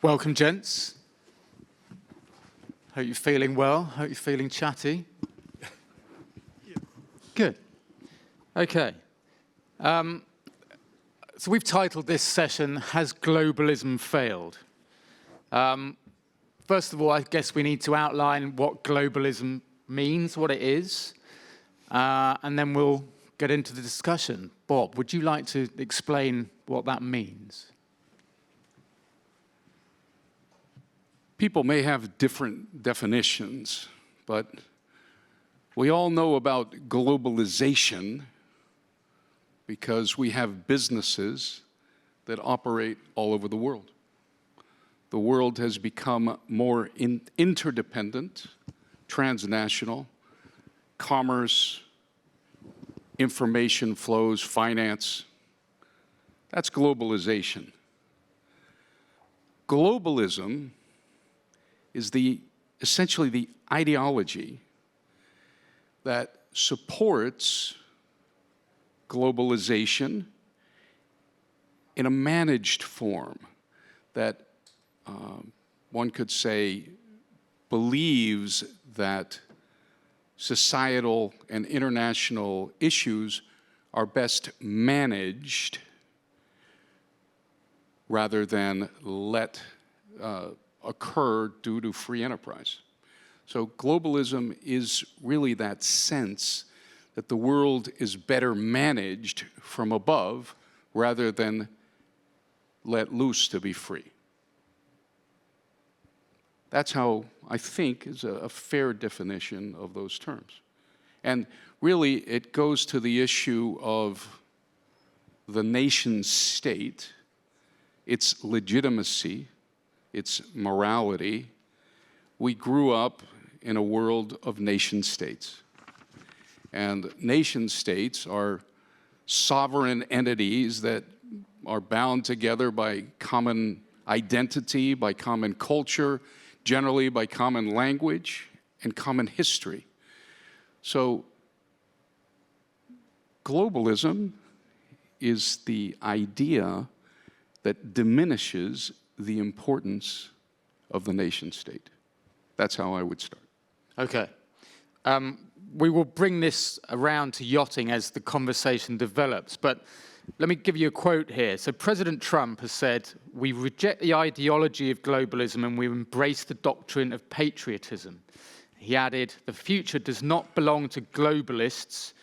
Welcome, gents. Hope you're feeling well. Hope you're feeling chatty. Good. Okay. So we've titled this session, Has Globalism Failed? First of all, I guess we need to outline what globalism means, what it is, and then we'll get into the discussion. Bob, would you like to explain what that means? People may have different definitions, but we all know about globalization because we have businesses that operate all over the world. The world has become more interdependent, transnational, commerce, information flows, finance. That's globalization. Globalism is essentially the ideology that supports globalization in a managed form that one could say believes that societal and international issues are best managed rather than let occur due to free enterprise. So globalism is really that sense that the world is better managed from above rather than let loose to be free. That's how I think is a fair definition of those terms. And really, it goes to the issue of the nation state, its legitimacy, its morality. We grew up in a world of nation states. And nation states are sovereign entities that are bound together by common identity, by common culture, generally by common language and common history. So globalism is the idea that diminishes the importance of the nation state. That's how I would start. Okay. We will bring this around to yachting as the conversation develops, but let me give you a quote here. So President Trump has said, "We reject the ideology of globalism and we embrace the doctrine of patriotism." He added, "The future does not belong to globalists,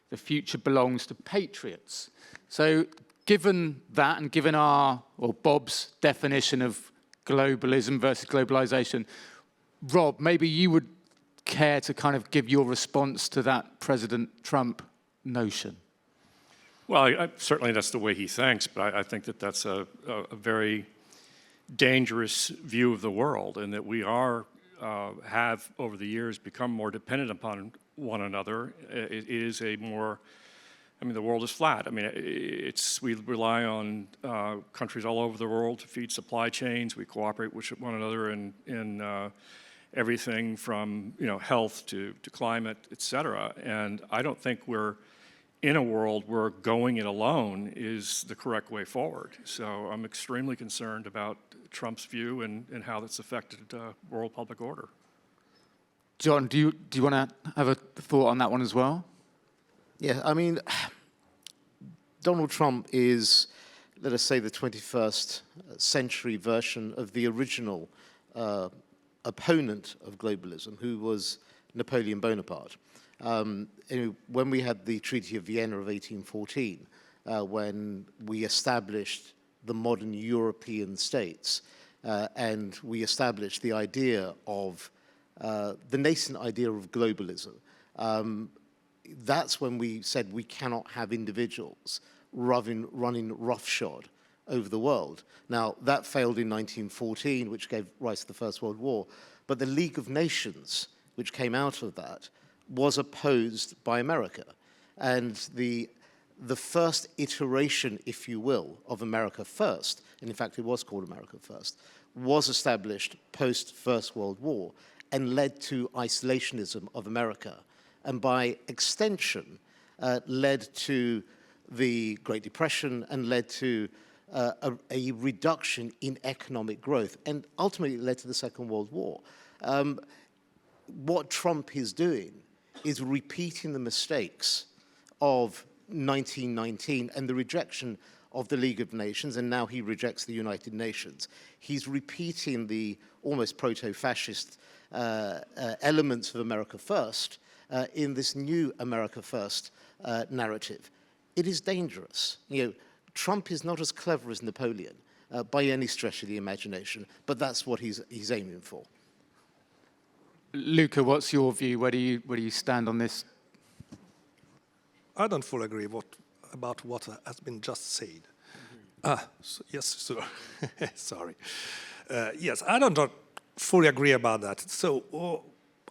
the future belongs to patriots." So given that and given Bob's definition of globalism versus globalization, Rob, maybe you would care to kind of give your response to that President Trump notion. Well, certainly that's the way he thinks, but I think that that's a very dangerous view of the world, and that we have over the years become more dependent upon one another. It is the world is flat. I mean, we rely on countries all over the world to feed supply chains. We cooperate with one another in everything from health to climate, et cetera. And I don't think we're in a world where going it alone is the correct way forward. So I'm extremely concerned about Trump's view and how that's affected world public order. John, do you want to have a thought on that one as well? Yeah, I mean, Donald Trump is, let us say, the 21st century version of the original opponent of globalism, who was Napoleon Bonaparte. When we had the Treaty of Vienna of 1814, when we established the modern European states, and we established the idea of the nascent idea of globalism, that's when we said we cannot have individuals running roughshod over the world. Now, that failed in 1914, which gave rise to the First World War, but the League of Nations, which came out of that, was opposed by America. And the first iteration, if you will, of America First, and in fact it was called America First, was established post-First World War and led to isolationism of America, and by extension led to the Great Depression and led to a reduction in economic growth, and ultimately it led to the Second World War. What Trump is doing is repeating the mistakes of 1919 and the rejection of the League of Nations, and now he rejects the United Nations. He's repeating the almost proto-fascist elements of America First in this new America First narrative. It is dangerous. You know, Trump is not as clever as Napoleon by any stretch of the imagination, but that's what he's aiming for. Luca, what's your view? Where do you stand on this? I don't fully agree about what has been just said. Yes, sir. Sorry. Yes, I don't fully agree about that. So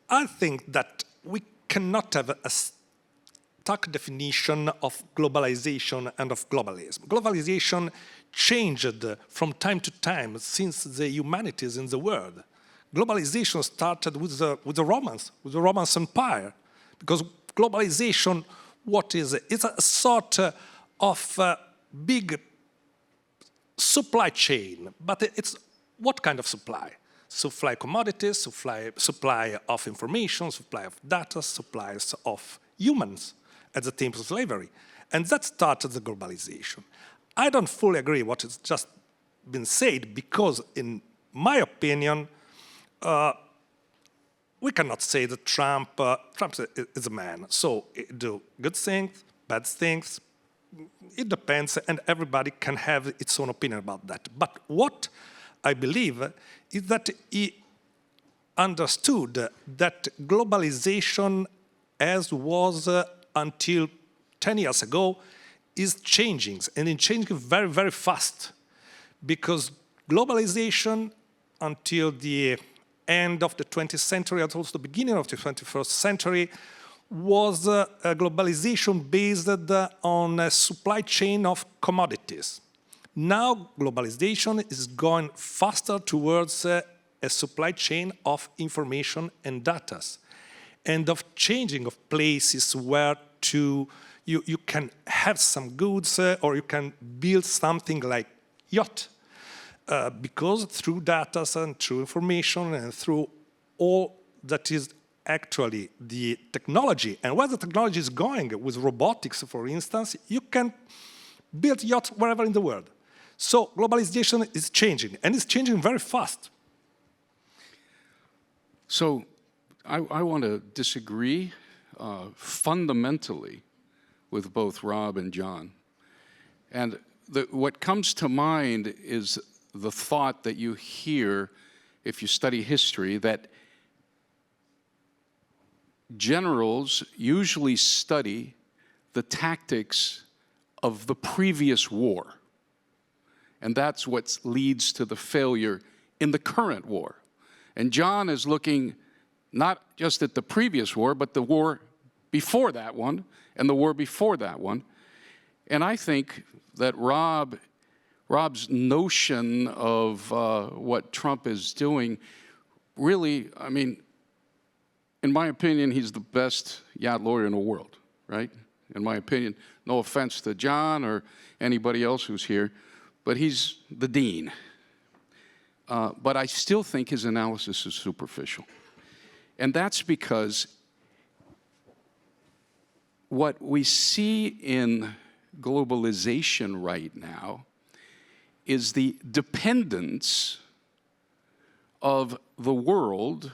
I think that we cannot have a stuck definition of globalization and of globalism. Globalization changed from time to time since the humanities in the world. Globalization started with the Romans, with the Roman Empire, because globalization, what is it? It's a sort of big supply chain, but it's what kind of supply? Supply commodities, supply of information, supply of data, supplies of humans at the time of slavery. And that started the globalization. I don't fully agree what has just been said, because in my opinion, we cannot say that Trump is a man. So he do good things, bad things. It depends, and everybody can have its own opinion about that. But what I believe is that he understood that globalization, as was until 10 years ago, is changing, and it's changing very, very fast. Because globalization, until the end of the 20th century, and also the beginning of the 21st century, was a globalization based on a supply chain of commodities. Now globalization is going faster towards a supply chain of information and data, and of changing of places where you can have some goods or you can build something like yacht. Because through data and through information and through all that is actually the technology, and where the technology is going with robotics, for instance, you can build yachts wherever in the world. So globalization is changing, and it's changing very fast. So I want to disagree fundamentally with both Rob and John. And what comes to mind is the thought that you hear if you study history, that generals usually study the tactics of the previous war. And that's what leads to the failure in the current war. And John is looking not just at the previous war, but the war before that one, and the war before that one. And I think that Rob's notion of what Trump is doing, really, I mean, in my opinion, he's the best yacht lawyer in the world, right? In my opinion, no offense to John or anybody else who's here, but he's the dean. But I still think his analysis is superficial. And that's because what we see in globalization right now is the dependence of the world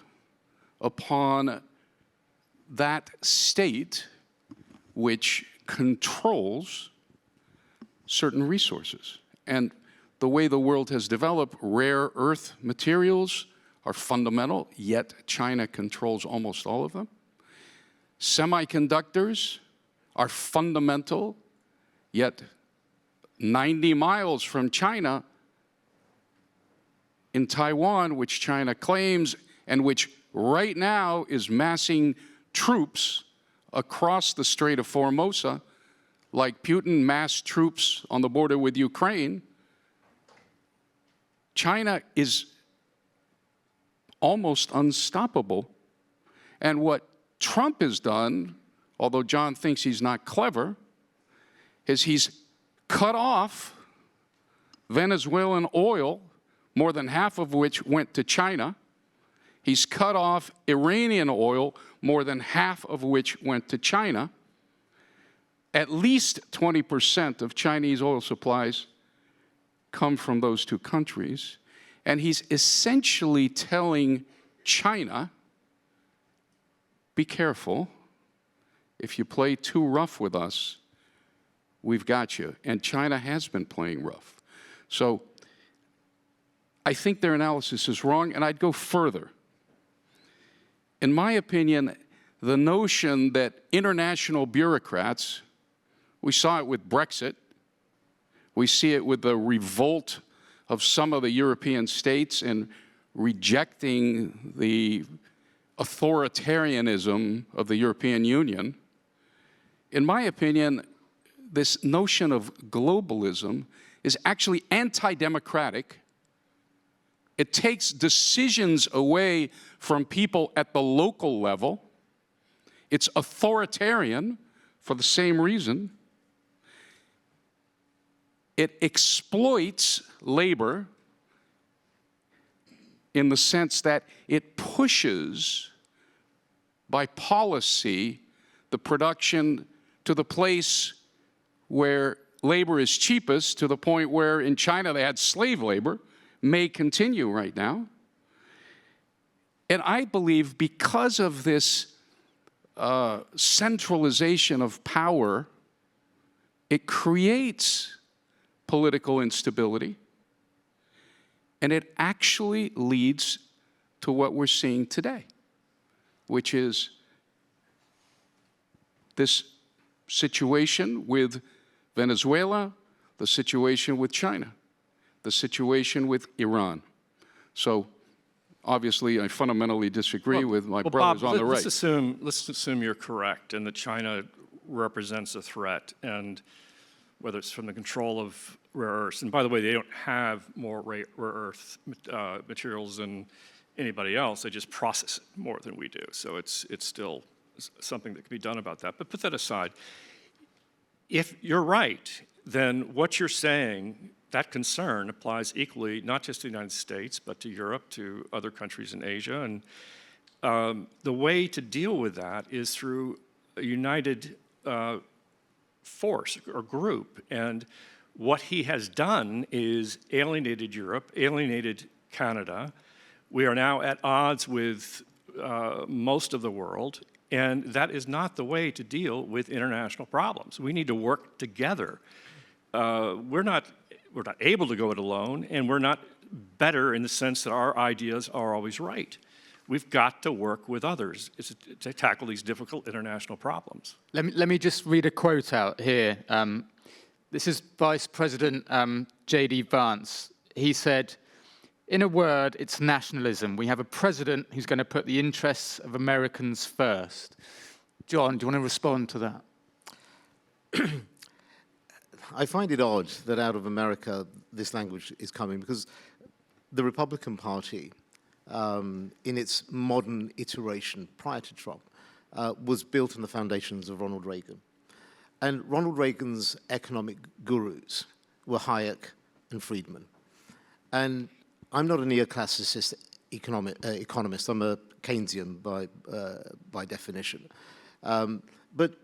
upon that state which controls certain resources. And the way the world has developed, rare earth materials are fundamental, yet China controls almost all of them. Semiconductors are fundamental, yet 90 miles from China, in Taiwan, which China claims and which right now is massing troops across the Strait of Formosa, like Putin massed troops on the border with Ukraine. China is almost unstoppable. And what Trump has done, although John thinks he's not clever, is he's cut off Venezuelan oil, more than half of which went to China. He's cut off Iranian oil, more than half of which went to China. At least 20% of Chinese oil supplies come from those two countries. And he's essentially telling China, be careful. If you play too rough with us, we've got you. And China has been playing rough. So I think their analysis is wrong, and I'd go further. In my opinion, the notion that international bureaucrats, we saw it with Brexit, we see it with the revolt of some of the European states in rejecting the authoritarianism of the European Union. In my opinion, this notion of globalism is actually anti-democratic. It takes decisions away from people at the local level. It's authoritarian for the same reason. It exploits labor in the sense that it pushes, by policy, the production to the place where labor is cheapest, to the point where in China they had slave labor, may continue right now. And I believe because of this centralization of power, it creates political instability, and it actually leads to what we're seeing today, which is this situation with Venezuela, the situation with China, the situation with Iran. So obviously I fundamentally disagree with my brothers Bob, on the right. Let's assume you're correct and that China represents a threat, and whether it's from the control of rare earths, and by the way, they don't have more rare earth materials than anybody else, they just process it more than we do. So it's still something that can be done about that. But put that aside. If you're right, then what you're saying, that concern applies equally, not just to the United States, but to Europe, to other countries in Asia. And the way to deal with that is through a united force or group. And what he has done is alienated Europe, alienated Canada. We are now at odds with most of the world. And that is not the way to deal with international problems. We need to work together. We're not able to go it alone, and we're not better in the sense that our ideas are always right. We've got to work with others to tackle these difficult international problems. Let me just read a quote out here. This is Vice President J.D. Vance. He said, "In a word, it's nationalism. We have a president who's going to put the interests of Americans first." John, do you want to respond to that? I find it odd that out of America this language is coming, because the Republican Party, in its modern iteration prior to Trump, was built on the foundations of Ronald Reagan. And Ronald Reagan's economic gurus were Hayek and Friedman. And I'm not a neoclassicist economist. I'm a Keynesian by definition. But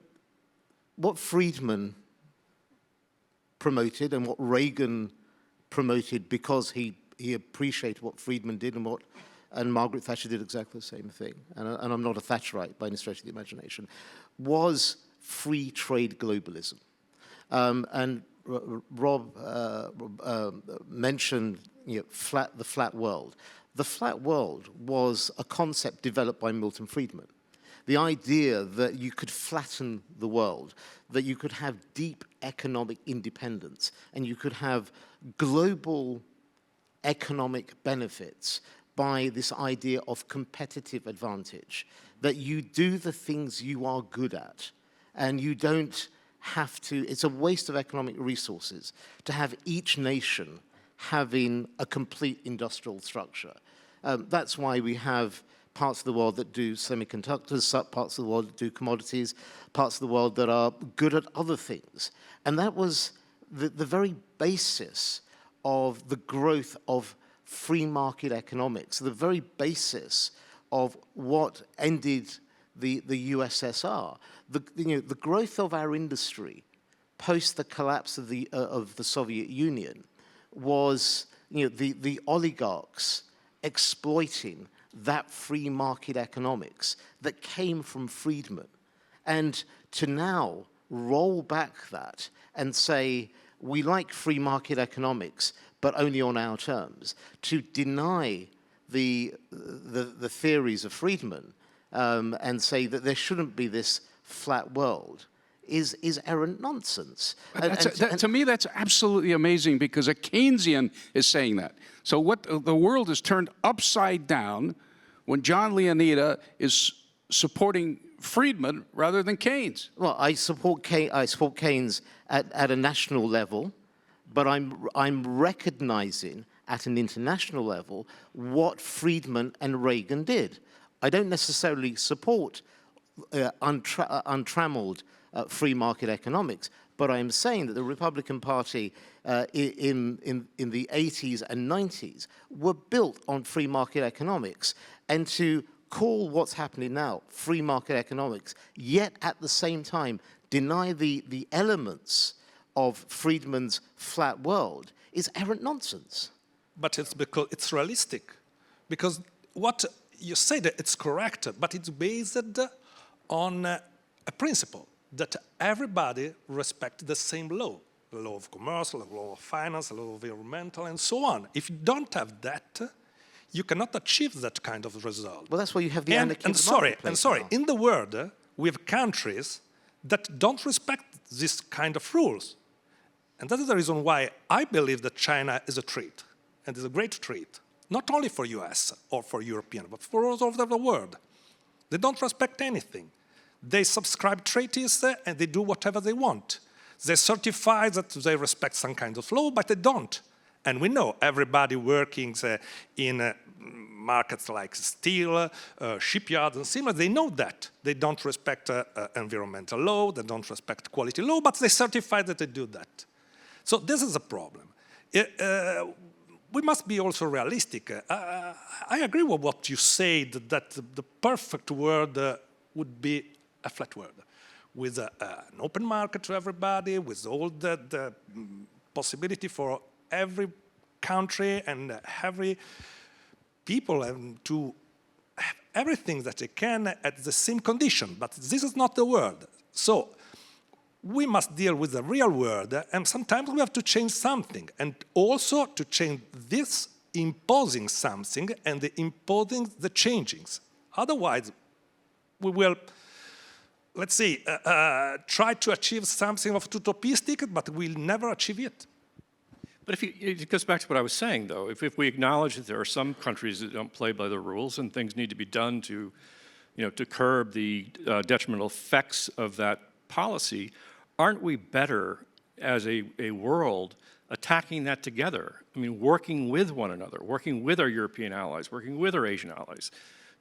what Friedman promoted and what Reagan promoted, because he appreciated what Friedman did and Margaret Thatcher did exactly the same thing, and I'm not a Thatcherite by any stretch of the imagination, was free trade globalism. And Robb mentioned the flat world. The flat world was a concept developed by Milton Friedman. The idea that you could flatten the world, that you could have deep economic independence, and you could have global economic benefits by this idea of competitive advantage, that you do the things you are good at, and you don't have to, it's a waste of economic resources to have each nation having a complete industrial structure. That's why we have parts of the world that do semiconductors, parts of the world that do commodities, parts of the world that are good at other things. And that was the very basis of the growth of free market economics, the very basis of what ended the USSR. The growth of our industry post the collapse of the Soviet Union was the oligarchs exploiting that free market economics that came from freedmen. And to now roll back that and say, we like free market economics, but only on our terms, to deny the theories of Friedman and say that there shouldn't be this flat world is errant nonsense. To me, that's absolutely amazing, because a Keynesian is saying that. So what the world is turned upside down when John Leonida is supporting Friedman rather than Keynes. Well, I support Keynes at a national level, but I'm recognizing at an international level what Friedman and Reagan did. I don't necessarily support untrammeled free market economics, but I am saying that the Republican Party in the 80s and 90s were built on free market economics, and to call what's happening now free market economics, yet at the same time deny the elements of Friedman's flat world is errant nonsense. But it's because it's realistic. Because what you say, that it's correct, but it's based on a principle that everybody respects the same law. The law of commerce, the law of finance, the law of environmental, and so on. If you don't have that, you cannot achieve that kind of result. Well, that's why you have the anarchy of the marketplace now. In the world, we have countries that don't respect this kind of rules. And that is the reason why I believe that China is a treat, and is a great treat, not only for US or for European, but for all over the world. They don't respect anything. They subscribe treaties and they do whatever they want. They certify that they respect some kind of law, but they don't. And we know everybody working in markets like steel, shipyards, and similar, they know that. They don't respect environmental law, they don't respect quality law, but they certify that they do that. So this is a problem. We must be also realistic. I agree with what you said, that the perfect world would be a flat world, with an open market to everybody, with all the possibility for every country and every people to have everything that they can at the same condition. But this is not the world. So we must deal with the real world, and sometimes we have to change something. And also to change this, imposing something and imposing the changings. Otherwise, we will, let's say, try to achieve something of utopistic, but we'll never achieve it. But it goes back to what I was saying, though. If we acknowledge that there are some countries that don't play by the rules and things need to be done to, to curb the detrimental effects of that policy, aren't we better as a world attacking that together? I mean, working with one another, working with our European allies, working with our Asian allies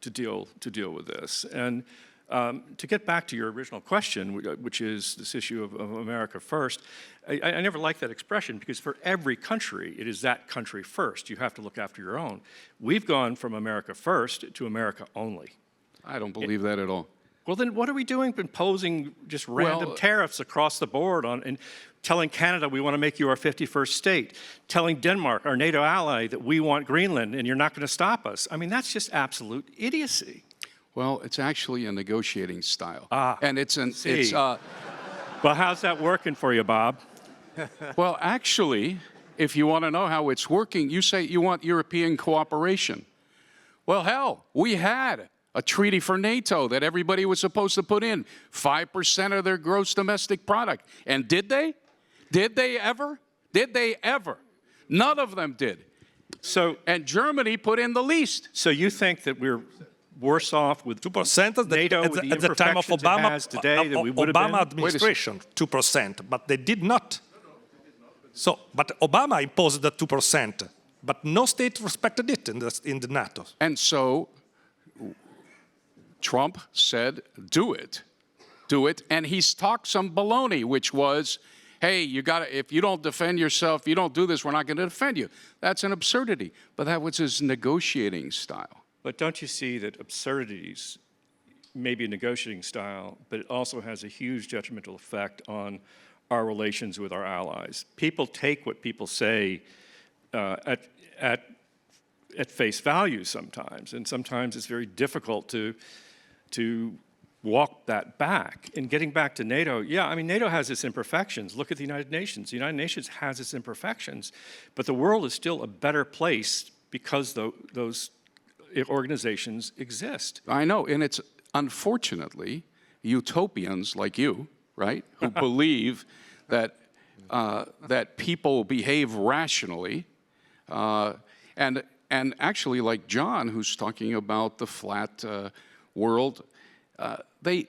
to deal with this. And to get back to your original question, which is this issue of America first, I never liked that expression, because for every country, it is that country first. You have to look after your own. We've gone from America first to America only. I don't believe that at all. Well, then what are we doing imposing just random tariffs across the board and telling Canada we want to make you our 51st state, telling Denmark, our NATO ally, that we want Greenland and you're not going to stop us? I mean, that's just absolute idiocy. Well, it's actually a negotiating style. And well, how's that working for you, Bob? Well, actually, if you want to know how it's working, you say you want European cooperation. Well, hell, we had a treaty for NATO that everybody was supposed to put in 5% of their gross domestic product. And did they? Did they ever? Did they ever? None of them did. And Germany put in the least. So you think that we're worse off with 2% of NATO at the time of Obama today than we would have been? Obama administration, 2%, but they did not. So, but Obama imposed the 2%, but no state respected it in the NATO. And so Trump said, do it, and he's talked some baloney, which was, hey, if you don't defend yourself, you don't do this, we're not going to defend you. That's an absurdity. But that was his negotiating style. But don't you see that absurdities may be a negotiating style, but it also has a huge detrimental effect on our relations with our allies? People take what people say at face value sometimes, and sometimes it's very difficult to walk that back. And getting back to NATO, yeah, I mean, NATO has its imperfections. Look at the United Nations. The United Nations has its imperfections, but the world is still a better place because those organizations exist. I know, and it's unfortunately utopians like you, right, who believe that that people behave rationally, and actually like John, who's talking about the flat world, they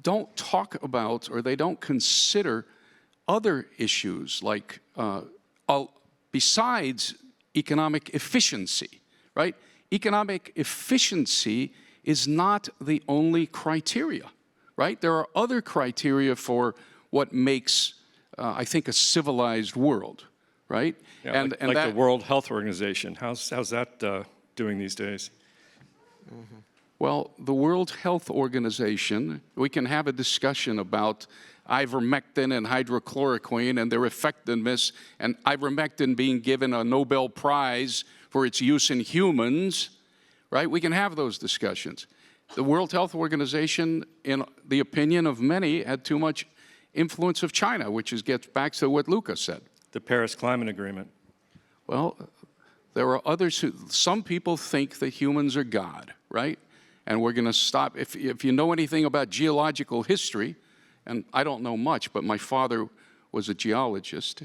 don't talk about or they don't consider other issues like besides economic efficiency, right? Economic efficiency is not the only criteria, right? There are other criteria for what makes, I think, a civilized world, right? Yeah, and like the World Health Organization. How's that doing these days? Mm-hmm. Well, the World Health Organization, we can have a discussion about ivermectin and hydrochloroquine and their effectiveness, and ivermectin being given a Nobel Prize for its use in humans, right? We can have those discussions. The World Health Organization, in the opinion of many, had too much influence of China, which gets back to what Luca said. The Paris Climate Agreement. Well, there are others some people think that humans are God, right? And we're going to stop. If you know anything about geological history, and I don't know much, but my father was a geologist.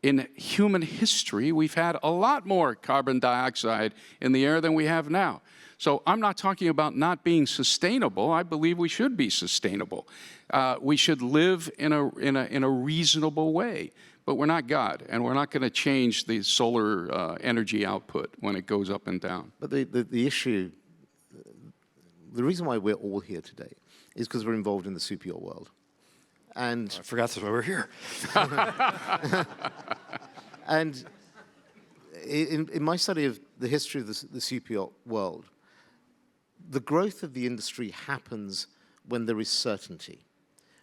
In human history, we've had a lot more carbon dioxide in the air than we have now. So I'm not talking about not being sustainable. I believe we should be sustainable. We should live in a reasonable way. But we're not God, and we're not going to change the solar energy output when it goes up and down. But the issue, the reason why we're all here today is because we're involved in the super yacht world. And I forgot that's why we're here. And in my study of the history of the super yacht world, the growth of the industry happens when there is certainty,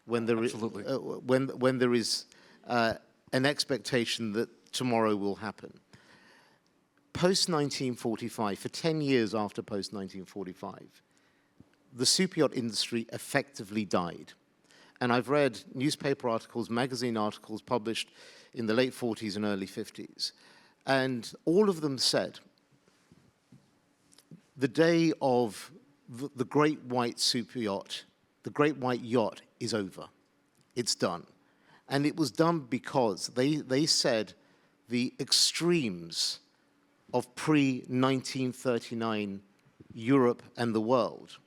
when there Absolutely. When there is an expectation that tomorrow will happen. Post-1945, for 10 years after post-1945, the super yacht industry effectively died. And I've read newspaper articles, magazine articles published in the late 40s and early 50s. And all of them said, the day of the great white super yacht, the great white yacht is over. It's done. And it was done because they said the extremes of pre-1939 Europe and the world,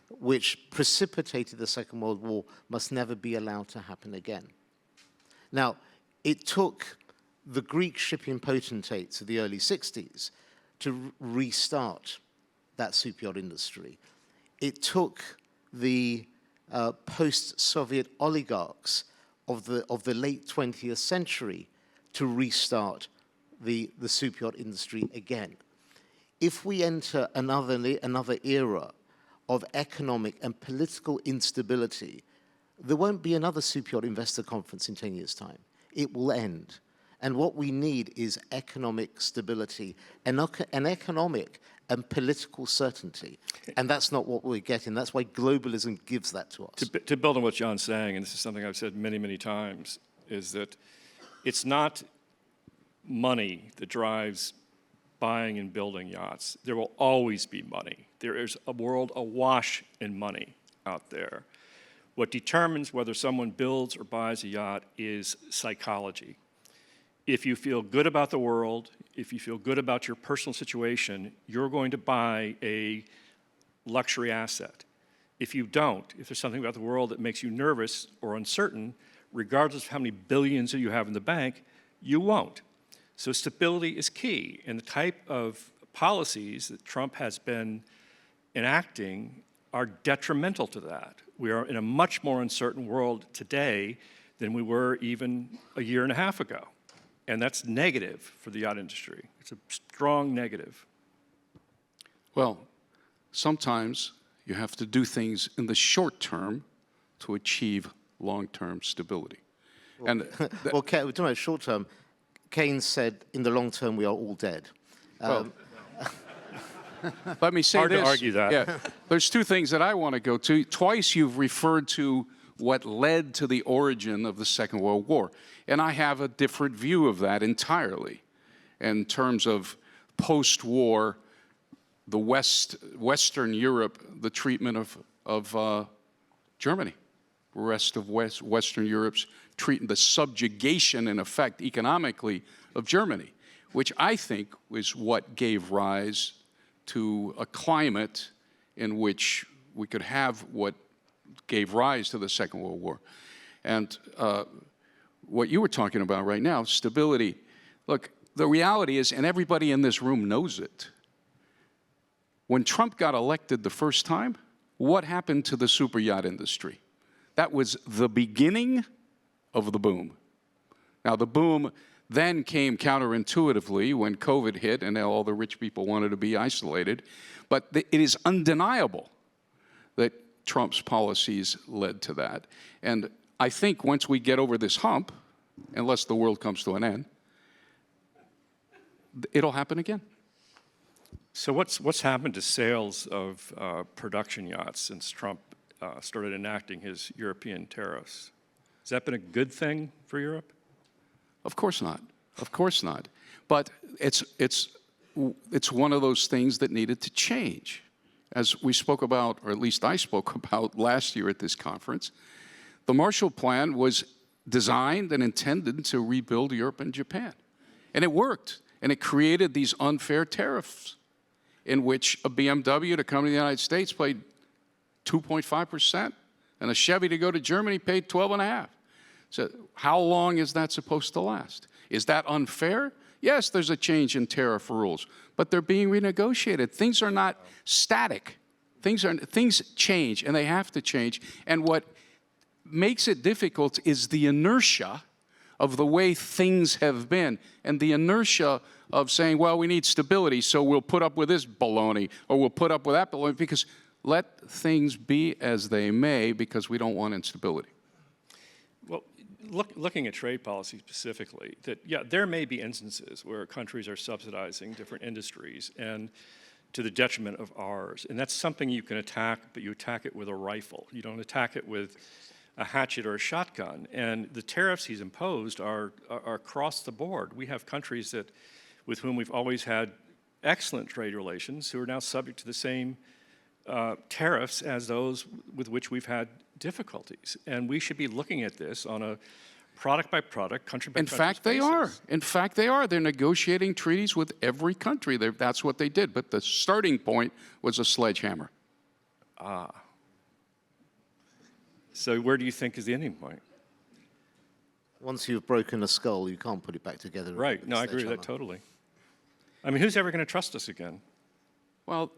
which precipitated the Second World War, must never be allowed to happen again. Now, it took the Greek shipping potentates of the early 60s to restart that super yacht industry. It took the post-Soviet oligarchs of the late 20th century to restart the super yacht industry again. If we enter another era of economic and political instability, there won't be another super yacht investor conference in 10 years' time. It will end. And what we need is economic stability and economic and political certainty. And that's not what we're getting. That's why globalism gives that to us. To build on what John's saying, and this is something I've said many, many times, is that it's not money that drives buying and building yachts. There will always be money. There is a world awash in money out there. What determines whether someone builds or buys a yacht is psychology. If you feel good about the world, if you feel good about your personal situation, you're going to buy a luxury asset. If you don't, if there's something about the world that makes you nervous or uncertain, regardless of how many billions that you have in the bank, you won't. So stability is key, and the type of policies that Trump has been enacting are detrimental to that. We are in a much more uncertain world today than we were even a year and a half ago. And that's negative for the yacht industry. It's a strong negative. Well, sometimes you have to do things in the short term to achieve long-term stability. And Well, we're talking about short term. Keynes said, in the long term, we are all dead. let me say Hard this. to argue that. Yeah, there's two things that I want to go to. Twice you've referred to what led to the origin of the Second World War. And I have a different view of that entirely in terms of post-war, the Western Europe, the treatment of Germany, rest of Western Europe's treatment, the subjugation, in effect, economically, of Germany, which I think was what gave rise to a climate in which we could have what gave rise to the Second World War. And what you were talking about right now, stability. Look, the reality is, and everybody in this room knows it, when Trump got elected the first time, what happened to the super yacht industry? That was the beginning of the boom. Now, the boom then came counterintuitively when COVID hit and all the rich people wanted to be isolated. But it is undeniable that Trump's policies led to that. And I think once we get over this hump, unless the world comes to an end, it'll happen again. So what's happened to sales of production yachts since Trump started enacting his European tariffs? Has that been a good thing for Europe? Of course not. Of course not. But it's one of those things that needed to change. As we spoke about, or at least I spoke about last year at this conference, the Marshall Plan was designed and intended to rebuild Europe and Japan. And it worked. And it created these unfair tariffs in which a BMW to come to the United States paid 2.5%, and a Chevy to go to Germany paid 12.5%. So how long is that supposed to last? Is that unfair? Yes, there's a change in tariff rules, but they're being renegotiated. Things are not static. Things change, and they have to change. And what makes it difficult is the inertia of the way things have been, and the inertia of saying, well, we need stability, so we'll put up with this baloney, or we'll put up with that baloney, because let things be as they may, because we don't want instability. Well, looking at trade policy specifically, that, yeah, there may be instances where countries are subsidizing different industries and to the detriment of ours. And that's something you can attack, but you attack it with a rifle. You don't attack it with a hatchet or a shotgun. And the tariffs he's imposed are across the board. We have countries with whom we've always had excellent trade relations who are now subject to the same tariffs as those with which we've had difficulties. And we should be looking at this on a product-by-product, country-by-country basis. In fact, they are. In fact, they are. They're negotiating treaties with every country. That's what they did. But the starting point was a sledgehammer. Ah. So where do you think is the ending point? Once you've broken a skull, you can't put it back together. Right. No, I agree with that totally. I mean, who's ever going to trust us again? Well,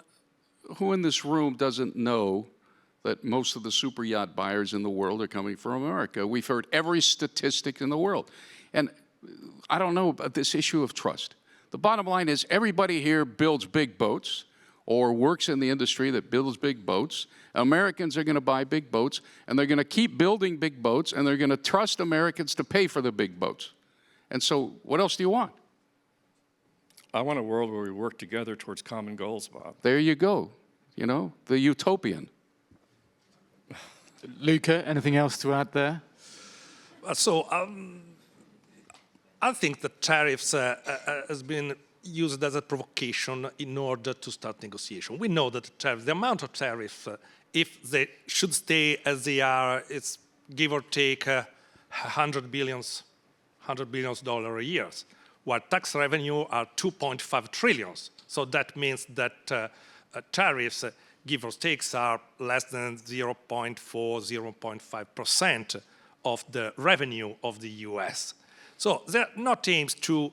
who in this room doesn't know that most of the super yacht buyers in the world are coming from America? We've heard every statistic in the world. And I don't know about this issue of trust. The bottom line is everybody here builds big boats or works in the industry that builds big boats. Americans are going to buy big boats, and they're going to keep building big boats, and they're going to trust Americans to pay for the big boats. And so what else do you want? I want a world where we work together towards common goals, Bob. There you go. You know, the utopian. Luca, anything else to add there? So I think the tariffs has been used as a provocation in order to start negotiation. We know that the amount of tariff, if they should stay as they are, it's give or take $100 billion a year, while tax revenue are 2.5 trillion. So that means that tariffs, give or take, are less than 0.4, 0.5% of the revenue of the US. So they're not aims to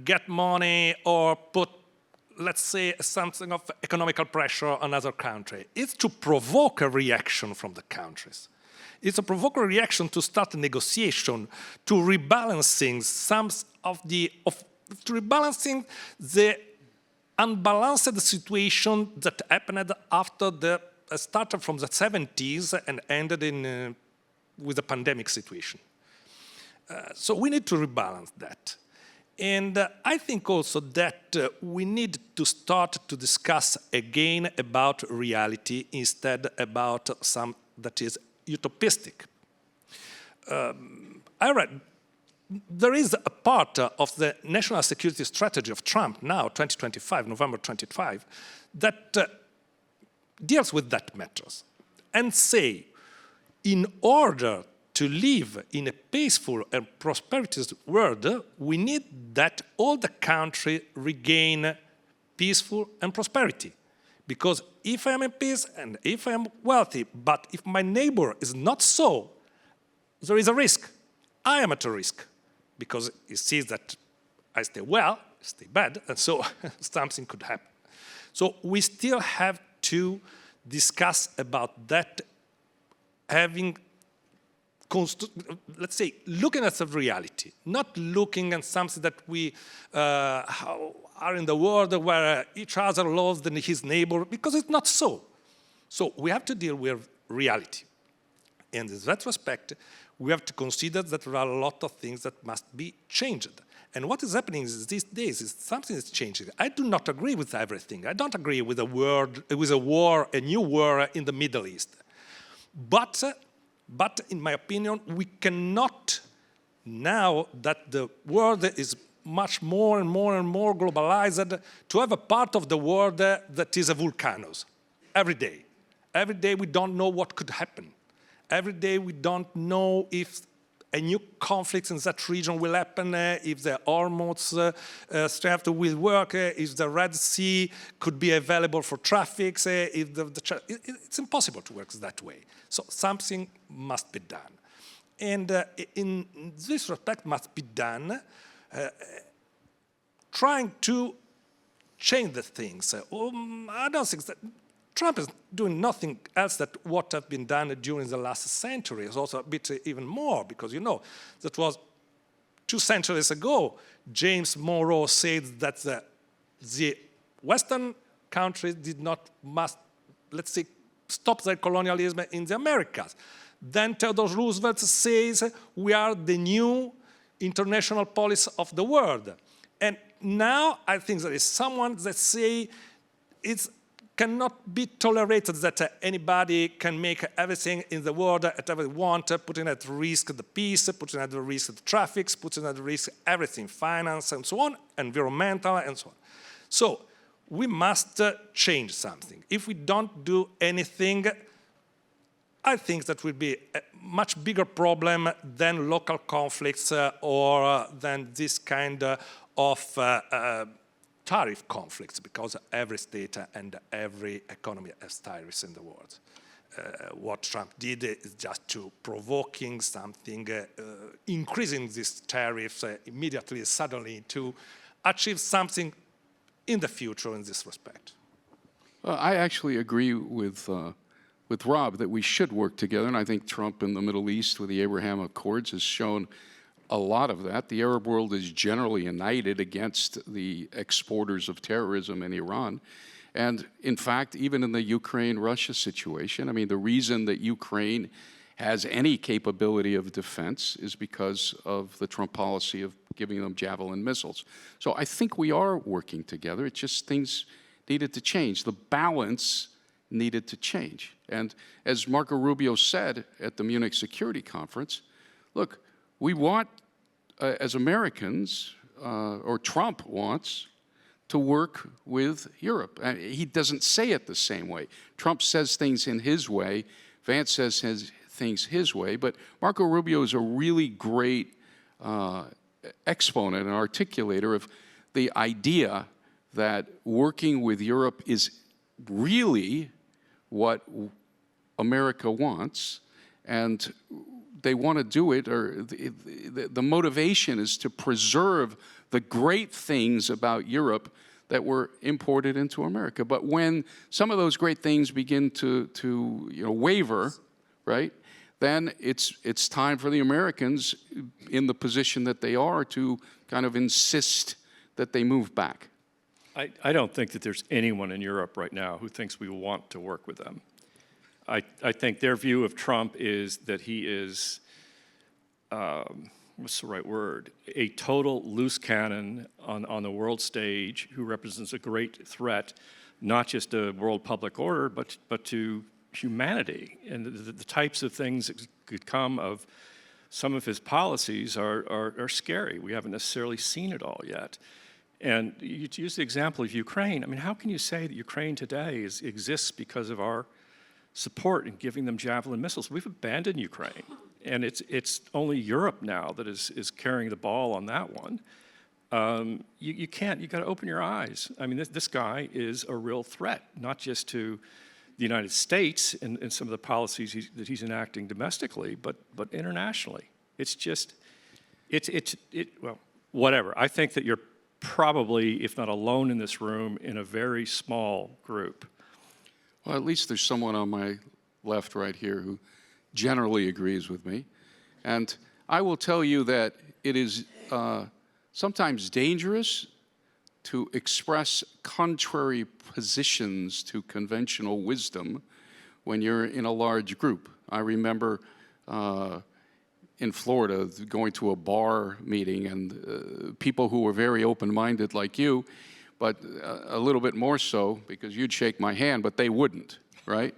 get money or put, let's say, something of economical pressure on other countries. It's to provoke a reaction from the countries. It's a provocative reaction to start a negotiation, to rebalancing rebalancing the unbalanced situation that happened after the started from the 70s and ended in with the pandemic situation. So we need to rebalance that. And I think also that we need to start to discuss again about reality instead about some that is utopistic. I read, there is a part of the national security strategy of Trump now, 2025, November 25, that deals with that matters and say, in order to live in a peaceful and prosperous world, we need that all the country regain peaceful and prosperity. Because if I am in peace and if I am wealthy, but if my neighbor is not so, there is a risk. I am at a risk because he sees that I stay well, stay bad, and so something could happen. So we still have to discuss about that, having let's say, looking at the reality, not looking at something that we are in the world where each other loves than his neighbor, because it's not so. So we have to deal with reality. And in that respect, we have to consider that there are a lot of things that must be changed. And what is happening these days is something is changing. I do not agree with everything. I don't agree with a new war in the Middle East. But in my opinion, we cannot, now that the world is much more and more and more globalized, to have a part of the world that is a volcanoes every day. Every day we don't know what could happen. Every day we don't know if a new conflict in that region will happen, if the Hormuz Strait will work, if the Red Sea could be available for traffic, it's impossible to work that way. So something must be done. And in this respect must be done trying to change the things. I don't think that Trump is doing nothing else than what has been done during the last century. It's also a bit even more, because you know, that was 2 centuries ago, James Monroe said that the Western countries let's say, stop their colonialism in the Americas. Then Theodore Roosevelt says, we are the new international police of the world. And now I think there is someone that say it cannot be tolerated that anybody can make everything in the world at every want, putting at risk the peace, putting at risk the traffic, putting at risk everything, finance and so on, environmental and so on. So we must change something. If we don't do anything, I think that will be a much bigger problem than local conflicts or than this kind of tariff conflicts, because every state and every economy has tariffs in the world. What Trump did is just to provoking something, increasing these tariffs immediately, suddenly, to achieve something in the future in this respect. I actually agree with Robb that we should work together, and I think Trump in the Middle East with the Abraham Accords has shown a lot of that. The Arab world is generally united against the exporters of terrorism in Iran. And in fact, even in the Ukraine-Russia situation, I mean, the reason that Ukraine has any capability of defense is because of the Trump policy of giving them Javelin missiles. So I think we are working together. It's just things needed to change. The balance needed to change. And as Marco Rubio said at the Munich Security Conference, look, we want, as Americans, or Trump wants, to work with Europe. He doesn't say it the same way. Trump says things in his way. Vance says things his way. But Marco Rubio is a really great exponent and articulator of the idea that working with Europe is really what America wants, and they want to do it, or the motivation is to preserve the great things about Europe that were imported into America. But when some of those great things begin to waver, right, then it's time for the Americans in the position that they are to kind of insist that they move back. I don't think that there's anyone in Europe right now who thinks we want to work with them. I think their view of Trump is that he is, what's the right word, a total loose cannon on the world stage who represents a great threat, not just to world public order, but to humanity. And the types of things that could come of some of his policies are scary. We haven't necessarily seen it all yet. And you use the example of Ukraine. I mean, how can you say that Ukraine today exists because of our support in giving them Javelin missiles? We've abandoned Ukraine. And it's only Europe now that is carrying the ball on that one. You can't, you got to open your eyes. I mean, this guy is a real threat, not just to the United States and some of the policies that he's enacting domestically, but internationally. It's just, well, whatever. I think that you're probably, if not alone in this room, in a very small group. Well, at least there's someone on my left right here who generally agrees with me. And I will tell you that it is sometimes dangerous to express contrary positions to conventional wisdom when you're in a large group. I remember in Florida going to a bar meeting and people who were very open-minded like you, but a little bit more so because you'd shake my hand, but they wouldn't, right?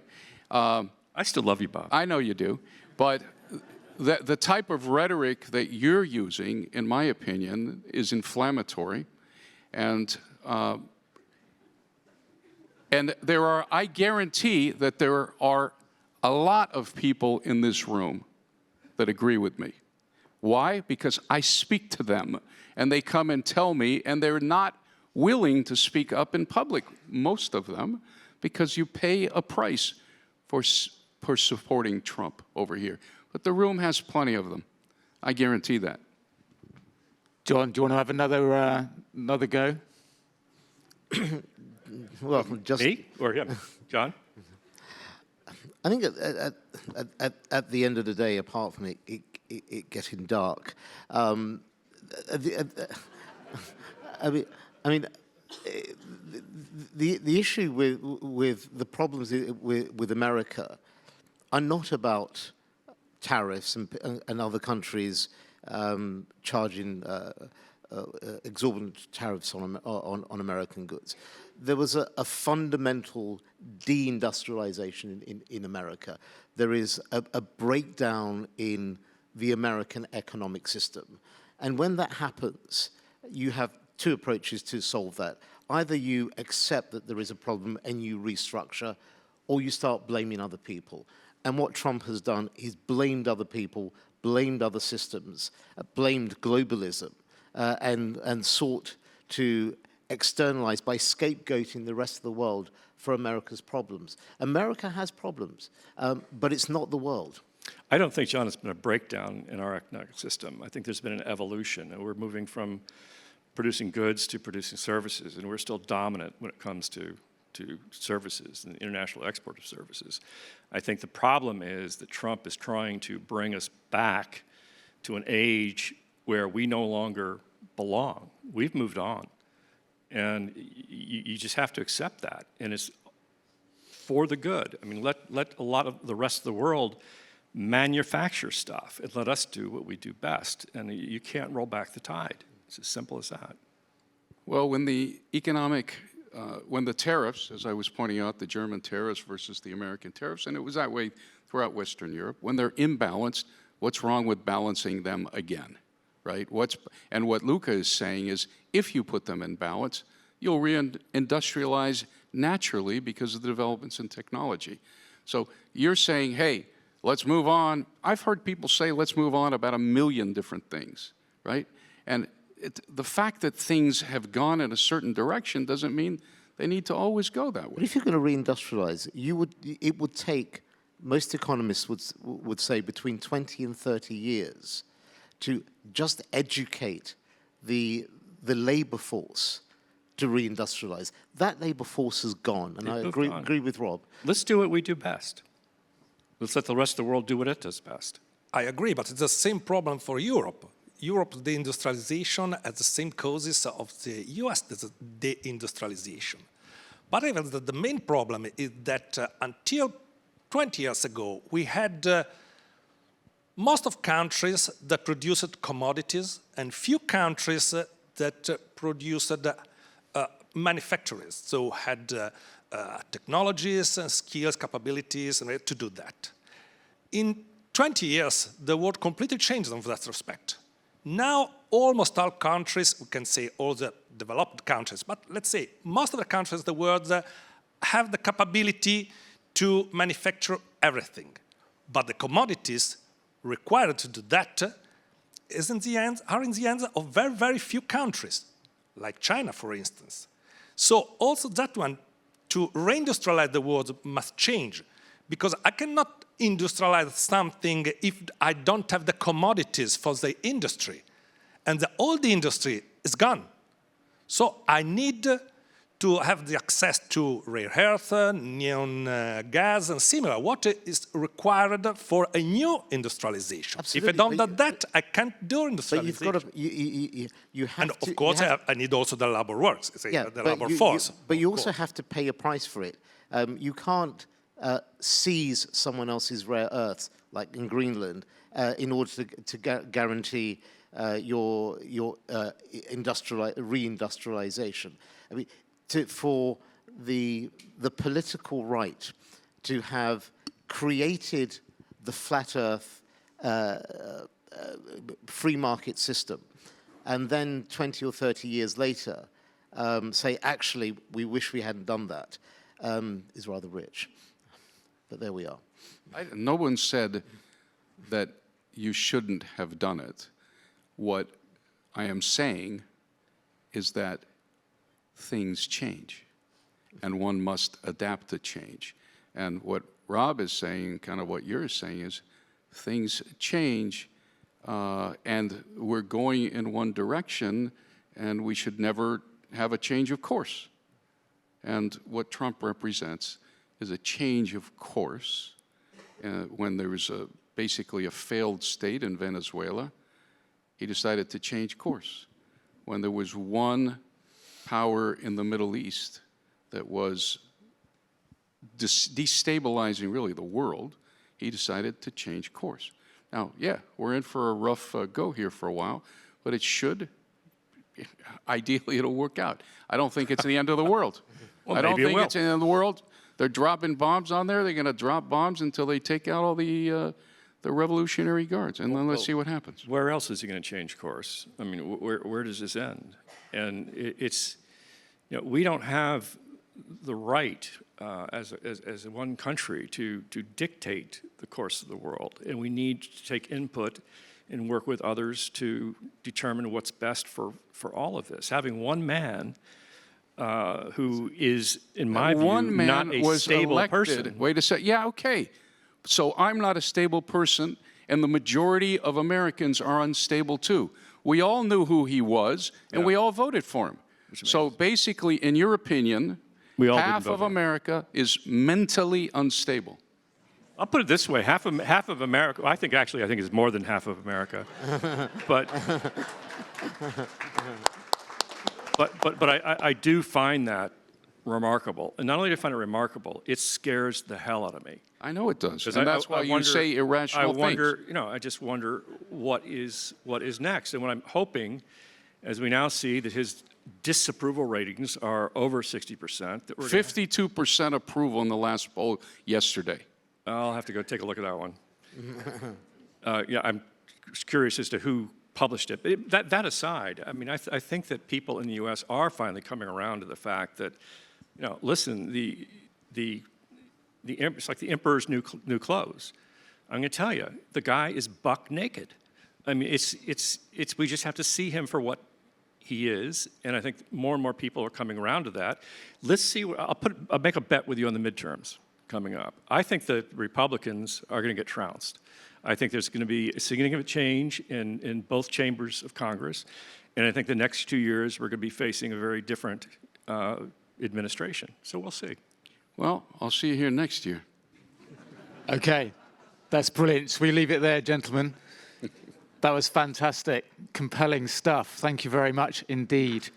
I still love you, Bob. I know you do, but the type of rhetoric that you're using, in my opinion, is inflammatory, and there are, I guarantee that there are a lot of people in this room that agree with me. Why? Because I speak to them, and they come and tell me, and they're not willing to speak up in public, most of them, because you pay a price for supporting Trump over here. But the room has plenty of them. I guarantee that. John, do you want to have another go? Well, just Me or him? John? I think at the end of the day, apart from it getting dark, I mean, the issue with the problems with America are not about tariffs and other countries charging exorbitant tariffs on American goods. There was a fundamental deindustrialization in America. There is a breakdown in the American economic system. And when that happens, you have two approaches to solve that. Either you accept that there is a problem and you restructure, or you start blaming other people. And what Trump has done is blamed other people, blamed other systems, blamed globalism, and sought to externalize by scapegoating the rest of the world for America's problems. America has problems, but it's not the world. I don't think, John, it's been a breakdown in our economic system. I think there's been an evolution, and we're moving from producing goods to producing services, and we're still dominant when it comes to services and the international export of services. I think the problem is that Trump is trying to bring us back to an age where we no longer belong. We've moved on. And you just have to accept that. And it's for the good. I mean, let a lot of the rest of the world manufacture stuff and let us do what we do best. And you can't roll back the tide. It's as simple as that. Well, when the tariffs, as I was pointing out, the German tariffs versus the American tariffs, and it was that way throughout Western Europe, when they're imbalanced, what's wrong with balancing them again, right? And what Luca is saying is, if you put them in balance, you'll reindustrialize naturally because of the developments in technology. So you're saying, hey, let's move on. I've heard people say, let's move on about 1 million different things, right? And the fact that things have gone in a certain direction doesn't mean they need to always go that way. But if you're going to reindustrialize, it would take, most economists would say, between 20 and 30 years to just educate the labor force to reindustrialize. That labor force is gone, and I agree with Robb. Let's do what we do best. Let's let the rest of the world do what it does best. I agree, but it's the same problem for Europe. Europe's deindustrialization has the same causes of the US deindustrialization. But even the main problem is that until 20 years ago, we had most of countries that produced commodities and few countries that produced manufacturers, so had technologies, skills, capabilities to do that. In 20 years, the world completely changed in that respect. Now, almost all countries, we can say all the developed countries, but let's say most of the countries in the world have the capability to manufacture everything. But the commodities required to do that are in the hands of very, very few countries, like China, for instance. So also that one, to reindustrialize the world must change, because I cannot industrialize something if I don't have the commodities for the industry. And the old industry is gone. So I need to have the access to rare earth, neon gas, and similar. What is required for a new industrialization? Absolutely. If I don't do that, I can't do industrialization. But you've got to, you have and to... of course, I need also the labor works, the labor force. But you also have to pay a price for it. You can't seize someone else's rare earths, like in Greenland, in order to guarantee your reindustrialization. I mean, for the political right to have created the flat earth free market system, and then 20 or 30 years later say, actually, we wish we hadn't done that, is rather rich. But there we are. No one said that you shouldn't have done it. What I am saying is that things change, and one must adapt to change. And what Robb is saying, kind of what you're saying, is things change, and we're going in one direction, and we should never have a change of course. And what Trump represents is a change of course. When there was basically a failed state in Venezuela, he decided to change course. When there was one power in the Middle East that was destabilizing really the world, he decided to change course. Now, yeah, we're in for a rough go here for a while, but it should, ideally it'll work out. I don't think it's the end of the world. Well, I don't maybe it think will. it's the end of the world. They're dropping bombs on there. They're going to drop bombs until they take out all the Revolutionary Guards, and then let's see what happens. Where else is he going to change course? I mean, where does this end? And it's, we don't have the right as one country to dictate the course of the world, and we need to take input and work with others to determine what's best for all of this. Having one man who is, in my view, not a stable person. Wait a second. Yeah, okay. So I'm not a stable person, and the majority of Americans are unstable too. We all knew who he was, and we all voted for him. So basically, in your opinion, half of America is mentally unstable. I'll put it this way: half of America. I think it's more than half of America, but I do find that remarkable. And not only do I find it remarkable, it scares the hell out of me. I know it does, and that's why you say irrational things. I just wonder what is next. And what I'm hoping, as we now see that his disapproval ratings are over 60%. 52% approval in the last poll yesterday. I'll have to go take a look at that one. Yeah, I'm curious as to who published it. But that aside, I mean, I think that people in the U.S. are finally coming around to the fact that, listen, it's like the emperor's new clothes. I'm going to tell you, the guy is buck naked. I mean, we just have to see him for what he is, and I think more and more people are coming around to that. Let's see. I'll make a bet with you on the midterms coming up. I think the Republicans are going to get trounced. I think there's going to be a significant change in both chambers of Congress, and I think the next 2 years we're going to be facing a very different administration. So we'll see. Well, I'll see you here next year. Okay. That's brilliant. Shall we leave it there, gentlemen? That was fantastic, compelling stuff. Thank you very much indeed.